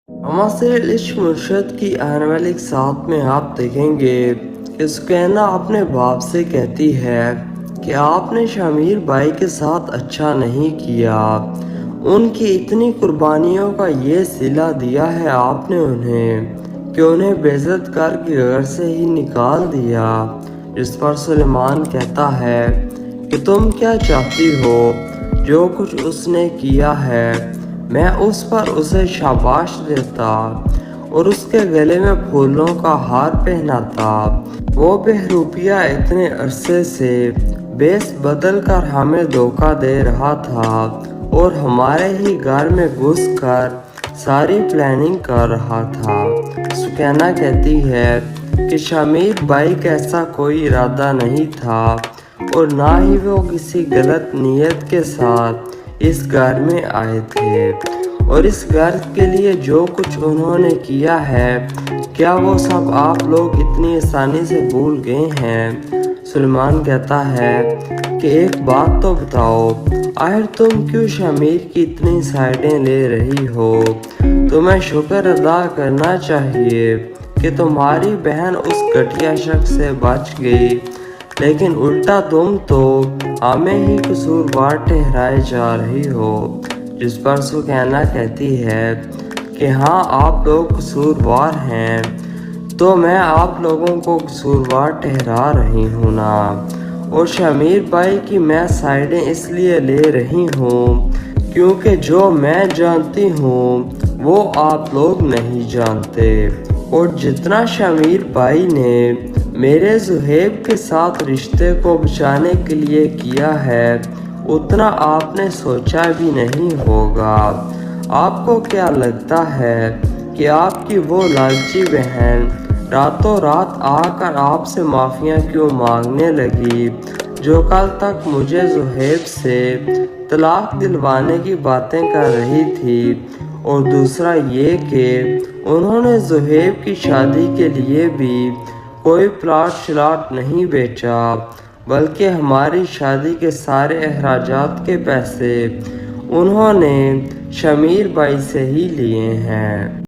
हमारे इश्क मुर्शद की आने वाली एक साथ में आप देखेंगे कि सुकैना अपने बाप से कहती है कि आपने शामिर भाई के साथ अच्छा नहीं किया। उनकी इतनी कुर्बानियों का ये सिला दिया है आपने उन्हें कि उन्हें बेइज्जत करके घर से ही निकाल दिया। जिस पर सुलेमान कहता है कि तुम क्या चाहती हो, जो कुछ उसने किया है मैं उस पर उसे शाबाश देता और उसके गले में फूलों का हार पहनाता। वो बहरूपिया इतने अरसे से बेस बदल कर हमें धोखा दे रहा था और हमारे ही घर में घुस कर सारी प्लानिंग कर रहा था। सुकैना कहती है कि शामिर भाई का ऐसा कोई इरादा नहीं था और ना ही वो किसी गलत नीयत के साथ इस घर में आए थे, और इस घर के लिए जो कुछ उन्होंने किया है क्या वो सब आप लोग इतनी आसानी से भूल गए हैं। सुलेमान कहता है कि एक बात तो बताओ, आखिर तुम क्यों शामिर की इतनी साइडें ले रही हो। तुम्हें शुक्र अदा करना चाहिए कि तुम्हारी बहन उस घटिया शख्स से बच गई, लेकिन उल्टा तुम तो हमें ही कसूरवार ठहराए जा रही हो। जिस पर सुकैना कहती है कि हाँ आप लोग कसूरवार हैं, तो मैं आप लोगों को कसूरवार ठहरा रही हूँ ना। और शामिर भाई की मैं साइडें इसलिए ले रही हूँ क्योंकि जो मैं जानती हूँ वो आप लोग नहीं जानते। और जितना शामिर भाई ने मेरे ज़ुहैब के साथ रिश्ते को बचाने के लिए किया है उतना आपने सोचा भी नहीं होगा। आपको क्या लगता है कि आपकी वो लालची बहन रातों रात आकर आपसे माफ़ियाँ क्यों मांगने लगी, जो कल तक मुझे ज़ुहैब से तलाक दिलवाने की बातें कर रही थी। और दूसरा ये कि उन्होंने ज़ुहैब की शादी के लिए भी कोई प्लाट शलाट नहीं बेचा, बल्कि हमारी शादी के सारे अखराजात के पैसे उन्होंने शामिर भाई से ही लिए हैं।